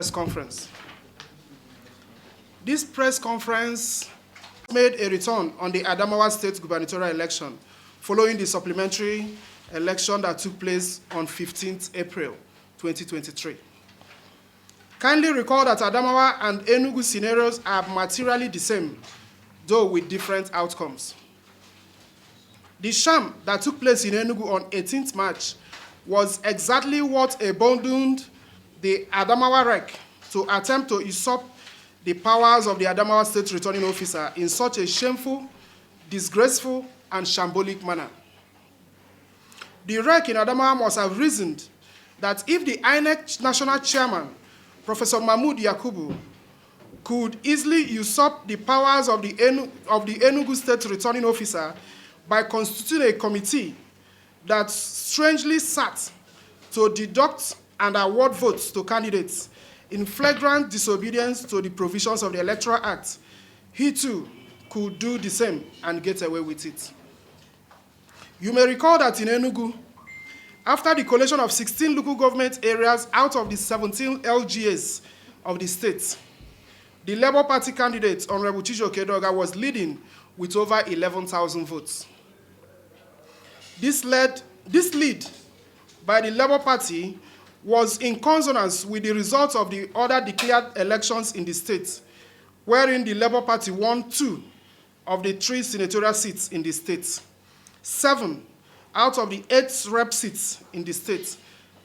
Press conference. This press conference made a return on the Adamawa state gubernatorial election following the supplementary election that took place on 15th April 2023. Kindly recall that Adamawa and Enugu scenarios are materially the same, though with different outcomes. The sham that took place in Enugu on 18th March was exactly what abandoned the Adamawa REC to attempt to usurp the powers of the Adamawa State Returning Officer in such a shameful, disgraceful, and shambolic manner. The REC in Adamawa must have reasoned that if the INEC National Chairman, Professor Mahmood Yakubu, could easily usurp the powers of the Enugu State Returning Officer by constituting a committee that strangely sat to deduct and award votes to candidates in flagrant disobedience to the provisions of the Electoral Act, he too could do the same and get away with it. You may recall that in Enugu, after the collation of 16 local government areas out of the 17 LGAs of the state, the Labour Party candidate, Honorable Chijo Kedoga, was leading with over 11,000 votes. This lead by the Labour Party was in consonance with the results of the other declared elections in the state, wherein the Labour Party won 2 of the 3 senatorial seats in the state, 7 out of the 8 rep seats in the state,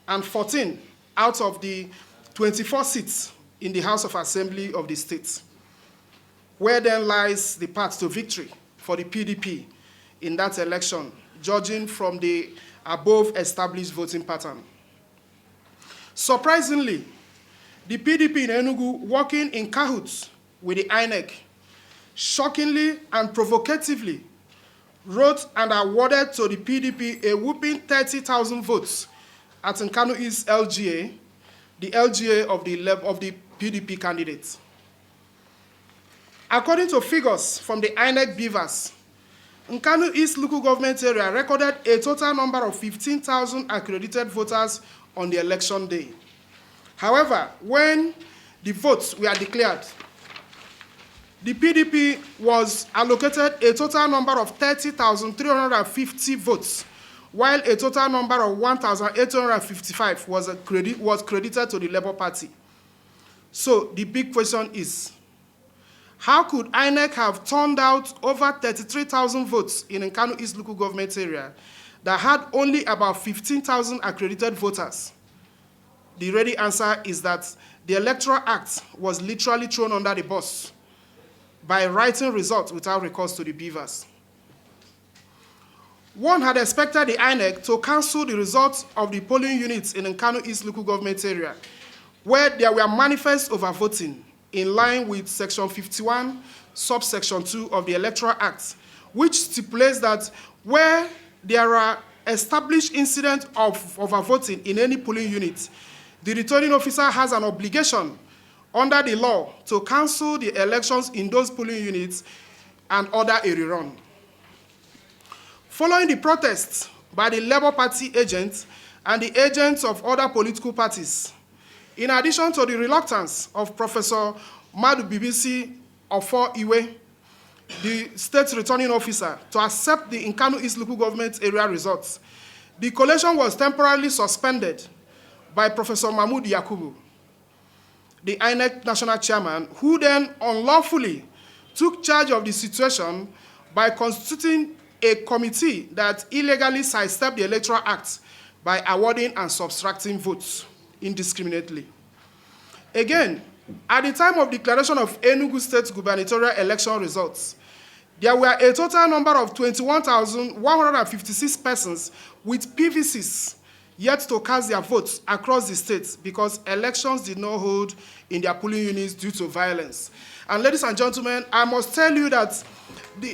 and 14 out of the 24 seats in the House of Assembly of the state. Where then lies the path to victory for the PDP in that election, judging from the above established voting pattern? Surprisingly, the PDP in Enugu, working in cahoots with the INEC, shockingly and provocatively wrote and awarded to the PDP a whooping 30,000 votes at Nkanu East LGA, the LGA of the PDP candidates. According to figures from the INEC beavers, Nkanu East local government area recorded a total number of 15,000 accredited voters on the election day. However, when the votes were declared, the PDP was allocated a total number of 30,350 votes, while a total number of 1,855 was credited to the Labour Party. So the big question is, how could INEC have turned out over 33,000 votes in Nkanu East local government area that had only about 15,000 accredited voters? The ready answer is that the Electoral Act was literally thrown under the bus by writing results without recourse to the beavers. One had expected the INEC to cancel the results of the polling units in Nkanu East local government area, where there were manifest overvoting in line with Section 51, subsection 2 of the Electoral Act, which stipulates that where there are established incidents of overvoting in any polling unit, the returning officer has an obligation under the law to cancel the elections in those polling units and order a rerun. Following the protests by the Labour Party agents and the agents of other political parties, in addition to the reluctance of Professor Madu Bibisi Ofo Iwe, the state returning officer, to accept the Nkanu East local government area results, the collation was temporarily suspended by Professor Mahmood Yakubu, the INEC national chairman, who then unlawfully took charge of the situation by constituting a committee that illegally sidestepped the Electoral Act by awarding and subtracting votes indiscriminately. Again, at the time of declaration of Enugu State gubernatorial election results, there were a total number of 21,156 persons with PVCs yet to cast their votes across the state because elections did not hold in their polling units due to violence. And ladies and gentlemen, I must tell you that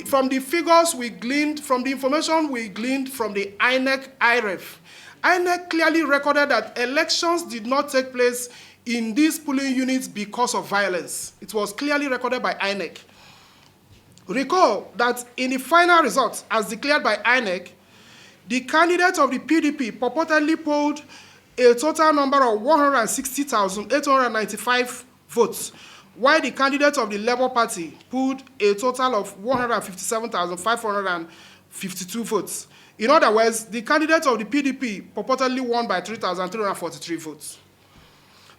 from the figures we gleaned, from the information we gleaned from the INEC IREF, INEC clearly recorded that elections did not take place in these polling units because of violence. It was clearly recorded by INEC. Recall that in the final results, as declared by INEC, the candidate of the PDP purportedly polled a total number of 160,895 votes, while the candidate of the Labour Party pulled a total of 157,552 votes. In other words, the candidate of the PDP purportedly won by 3,343 votes.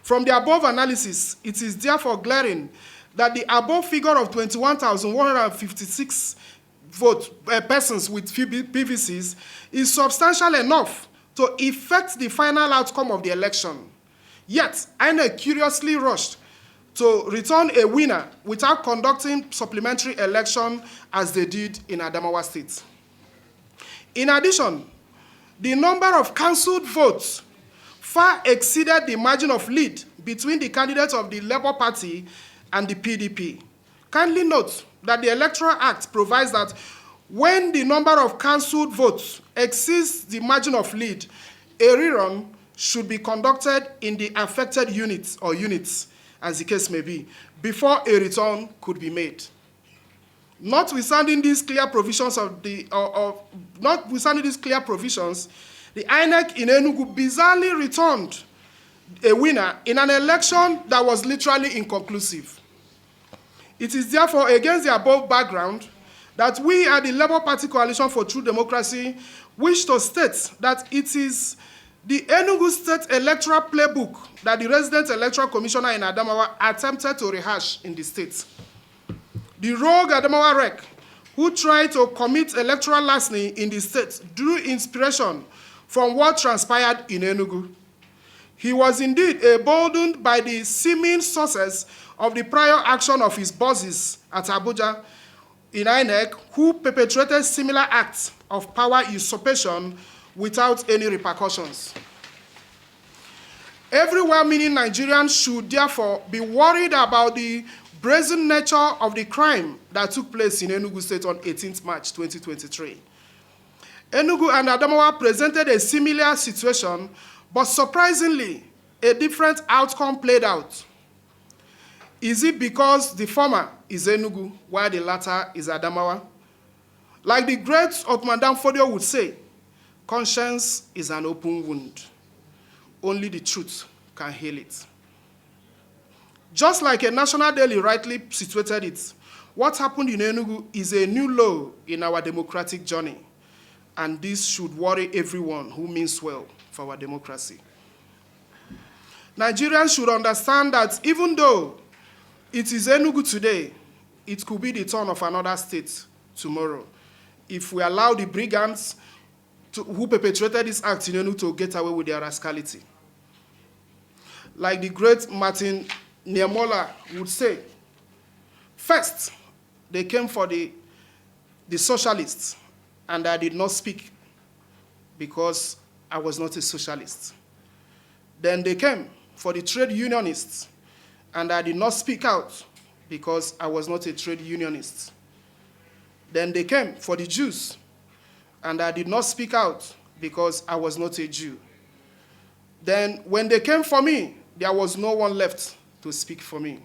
From the above analysis, it is therefore glaring that the above figure of 21,156 persons with PVCs is substantial enough to effect the final outcome of the election. Yet, INEC curiously rushed to return a winner without conducting supplementary election as they did in Adamawa State. In addition, the number of cancelled votes far exceeded the margin of lead between the candidates of the Labour Party and the PDP. Kindly note that the Electoral Act provides that when the number of cancelled votes exceeds the margin of lead, a rerun should be conducted in the affected units or units, as the case may be, before a return could be made. Notwithstanding these clear provisions the INEC in Enugu bizarrely returned a winner in an election that was literally inconclusive. It is therefore against the above background that we at the Labour Party Coalition for True Democracy wish to state that it is the Enugu State Electoral Playbook that the resident electoral commissioner in Adamawa attempted to rehash in the state. The rogue Adamawa rec, who tried to commit electoral larceny in the state, drew inspiration from what transpired in Enugu. He was indeed emboldened by the seeming sources of the prior action of his bosses at Abuja in INEC, who perpetrated similar acts of power usurpation without any repercussions. Every well-meaning Nigerian should therefore be worried about the brazen nature of the crime that took place in Enugu State on 18th March 2023. Enugu and Adamawa presented a similar situation, but surprisingly, a different outcome played out. Is it because the former is Enugu, while the latter is Adamawa? Like the great Othman Danfodio would say, conscience is an open wound. Only the truth can heal it. Just like a national daily rightly situated it, what happened in Enugu is a new low in our democratic journey, and this should worry everyone who means well for our democracy. Nigerians should understand that even though it is Enugu today, it could be the turn of another state tomorrow if we allow the brigands who perpetrated this act in Enugu to get away with their rascality. Like the great Martin Niemöller would say, first, they came for the socialists, and I did not speak because I was not a socialist. Then they came for the trade unionists, and I did not speak out because I was not a trade unionist. Then they came for the Jews, and I did not speak out because I was not a Jew. Then when they came for me, there was no one left to speak for me.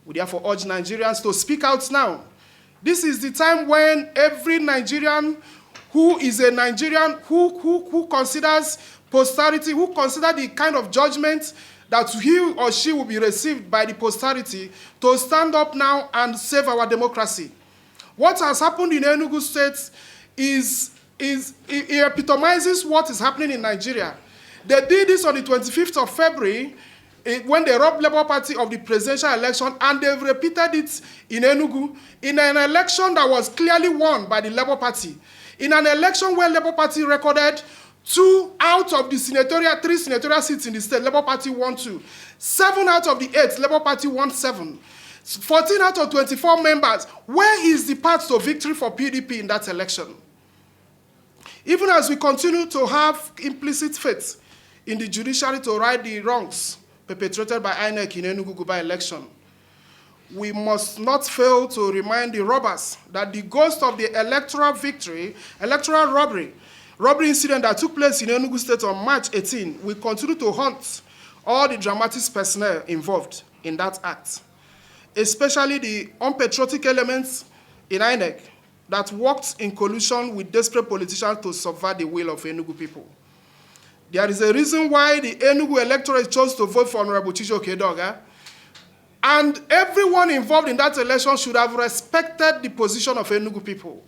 We therefore urge Nigerians to speak out now. This is the time when every Nigerian who is a Nigerian, who considers posterity, who considers the kind of judgment that he or she will be received by the posterity, to stand up now and save our democracy. What has happened in Enugu State it epitomizes what is happening in Nigeria. They did this on the 25th of February when they robbed Labour Party of the presidential election, and they've repeated it in Enugu in an election that was clearly won by the Labour Party. In an election where Labour Party recorded 2 out of the 3 senatorial seats in the state, Labour Party won 2. 7 out of the 8, Labour Party won 7. 14 out of 24 members. Where is the path to victory for PDP in that election? Even as we continue to have implicit faith in the judiciary to right the wrongs perpetrated by INEC in Enugu by-election, we must not fail to remind the robbers that the ghost of the electoral robbery incident that took place in Enugu State on March 18 will continue to haunt all the dramatics personnel involved in that act, especially the unpatriotic elements in INEC that worked in collusion with desperate politicians to subvert the will of Enugu people. There is a reason why the Enugu electorate chose to vote for Honorable Chijioke Edoga. And everyone involved in that election should have respected the position of Enugu people.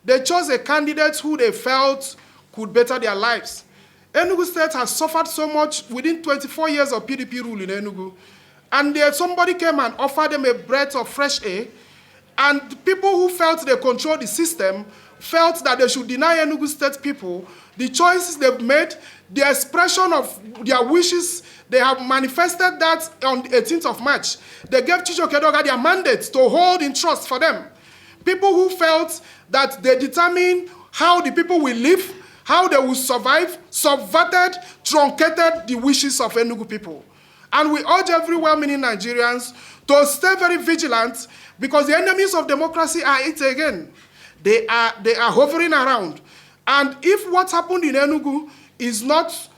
They chose a candidate who they felt could better their lives. Enugu State has suffered so much within 24 years of PDP rule in Enugu. And somebody came and offered them a breath of fresh air. And people who felt they controlled the system felt that they should deny Enugu State people the choices they've made, the expression of their wishes. They have manifested that on the 18th of March. They gave Chijioke Edoga their mandate to hold in trust for them. People who felt that they determine how the people will live, how they will survive, subverted, truncated the wishes of Enugu people. And we urge every well-meaning Nigerians to stay very vigilant, because the enemies of democracy are it again. They are hovering around. And if what happened in Enugu is not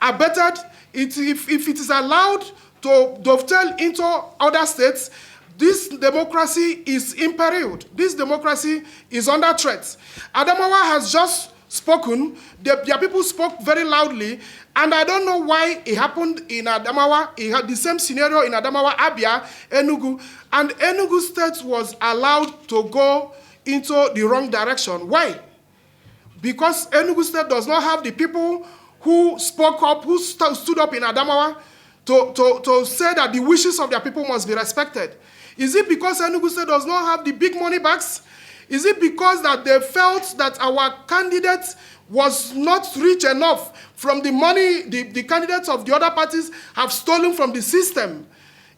abetted, if it is allowed to dovetail into other states, this democracy is imperiled. This democracy is under threat. Adamawa has just spoken. Their people spoke very loudly, and I don't know why it happened in Adamawa. It had the same scenario in Adamawa, Abia, Enugu, and Enugu State was allowed to go into the wrong direction. Why? Because Enugu State does not have the people who spoke up, who stood up in Adamawa to say that the wishes of their people must be respected. Is it because Enugu State does not have the big money bags? Is it because that they felt that our candidate was not rich enough from the money the candidates of the other parties have stolen from the system?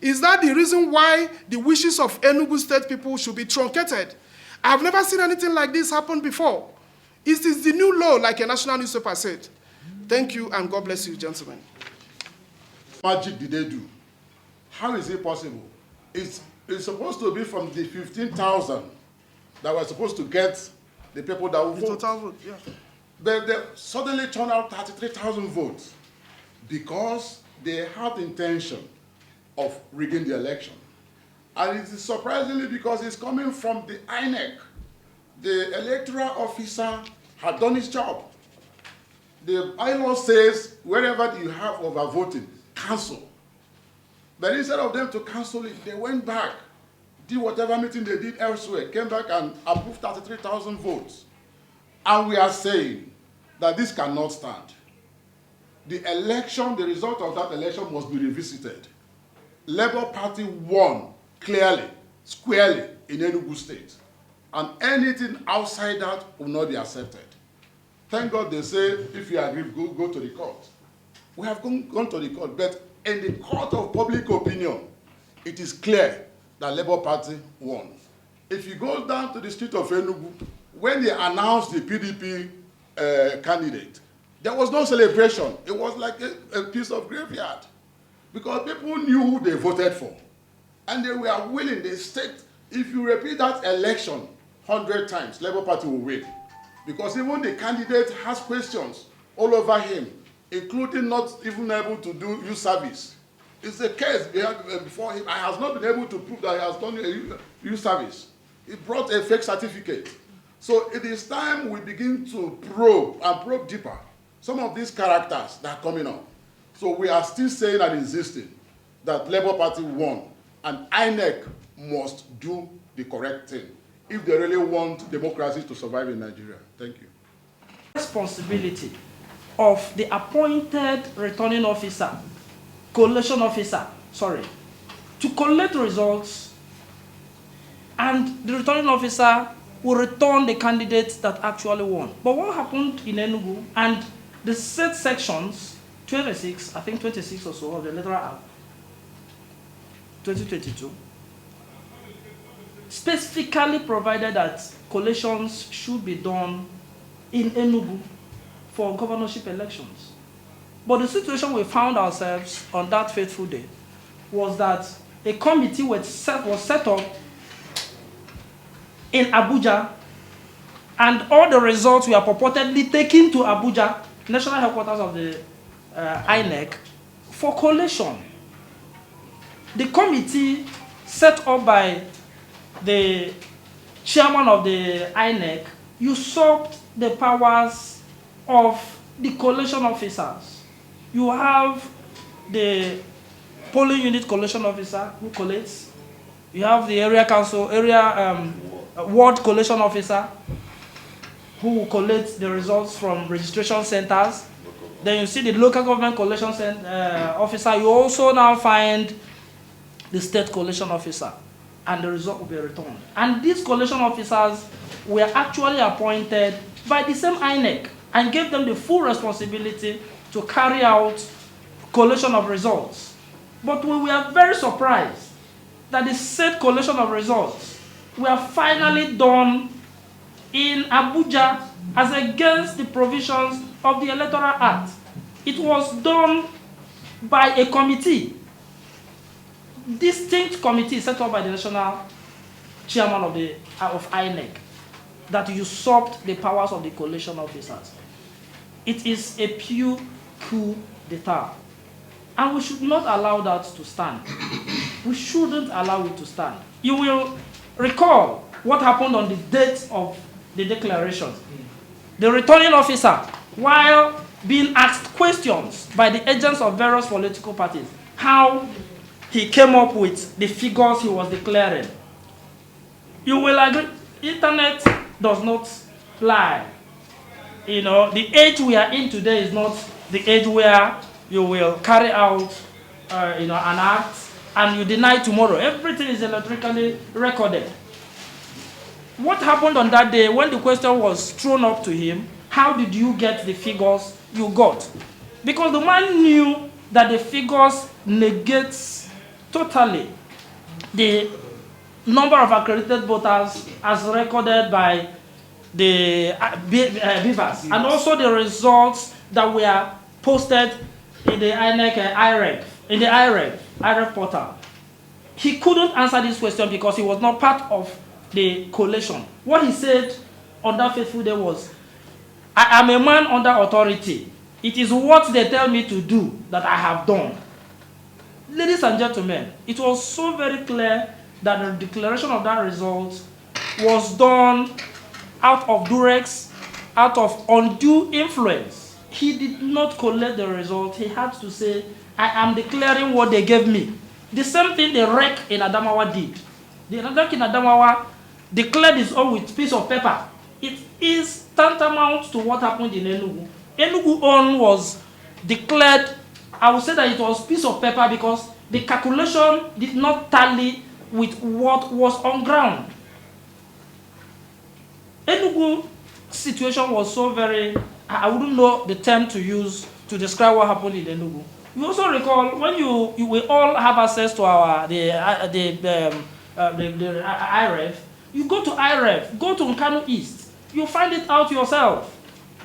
Is that the reason why the wishes of Enugu State people should be truncated? I have never seen anything like this happen before. It is the new law, like a national newspaper said. Thank you, and God bless you, gentlemen. Magic did they do? How is it possible? It's supposed to be from the 15,000 that were supposed to get the people that will vote. Total vote, yeah. They suddenly turned out 33,000 votes because they had the intention of rigging the election. And it is surprisingly because it's coming from the INEC. The electoral officer had done his job. The bylaw says wherever you have overvoting, cancel. But instead of them to cancel it, they went back, did whatever meeting they did elsewhere, came back and approved 33,000 votes. And we are saying that this cannot stand. The election, the result of that election must be revisited. Labour Party won clearly, squarely in Enugu State. And anything outside that will not be accepted. Thank God they say, if you agree, go to the court. We have gone to the court, but in the court of public opinion, it is clear that Labour Party won. If you go down to the street of Enugu, when they announced the PDP candidate, there was no celebration. It was like a piece of graveyard, because people knew who they voted for. And they were willing, they staked, if you repeat that election 100 times, Labour Party will win. Because even the candidate has questions all over him, including not even able to do youth service. It's a case before him. I has not been able to prove that he has done a youth service. He brought a fake certificate. So it is time we begin to probe deeper some of these characters that are coming up. So we are still saying and insisting that Labour Party won, and INEC must do the correct thing if they really want democracy to survive in Nigeria. Thank you. Responsibility of the appointed returning officer, collation officer, to collect results, and the returning officer will return the candidates that actually won. But what happened in Enugu and the state sections, 26, I think 26 or so of the Electoral Act, 2022, specifically provided that collations should be done in Enugu for governorship elections. But the situation we found ourselves on that fateful day was that a committee was set up in Abuja, and all the results were purportedly taken to Abuja, national headquarters of the INEC, for collation. The committee set up by the chairman of the INEC usurped the powers of the collation officers. You have the polling unit collation officer who collates. You have the area council, ward collation officer who will collate the results from registration centers. Then you see the local government collation officer. You also now find the state collation officer, and the result will be returned. And these collation officers were actually appointed by the same INEC and gave them the full responsibility to carry out collation of results. But we were very surprised that the said collation of results were finally done in Abuja as against the provisions of the Electoral Act. It was done by a committee, distinct committee set up by the national chairman of INEC, that usurped the powers of the collation officers. It is a pure coup d'etat. And we should not allow that to stand. We shouldn't allow it to stand. You will recall what happened on the date of the declaration. The returning officer, while being asked questions by the agents of various political parties, how he came up with the figures he was declaring. You will agree, internet does not lie. You know, the age we are in today is not the age where you will carry out an act and you deny tomorrow. Everything is electronically recorded. What happened on that day when the question was thrown up to him, how did you get the figures you got? Because the man knew that the figures negates totally the number of accredited voters as recorded by the beavers, and also the results that were posted in the INEC in the IREF portal. He couldn't answer this question because he was not part of the collation. What he said on that fateful day was, I am a man under authority. It is what they tell me to do that I have done. Ladies and gentlemen, it was so very clear that the declaration of that result was done out of duress, out of undue influence. He did not collect the result. He had to say, I am declaring what they gave me. The same thing the REC in Adamawa did. The REC in Adamawa declared his own with piece of paper. It is tantamount to what happened in Enugu. Enugu own was declared, I would say that it was piece of paper because the calculation did not tally with what was on ground. Enugu situation was so very, I wouldn't know the term to use to describe what happened in Enugu. You also recall when we all have access to the IREF. You go to IREF, go to Nkanu East, you find it out yourself.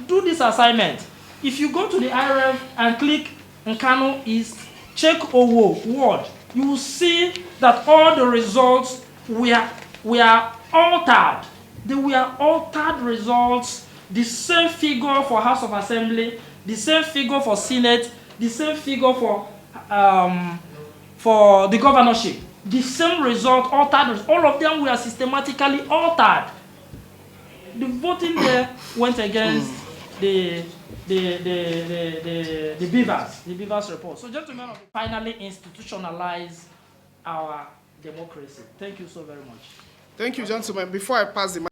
Do this assignment. If you go to the IREF and click Nkanu East, check Owo ward, you will see that all the results were altered. They were altered results, the same figure for House of Assembly, the same figure for Senate, the same figure for the governorship. The same result, altered, all of them were systematically altered. The voting there went against the Beavers report. So gentlemen, finally institutionalize our democracy. Thank you so very much. Thank you, gentlemen. Before I pass the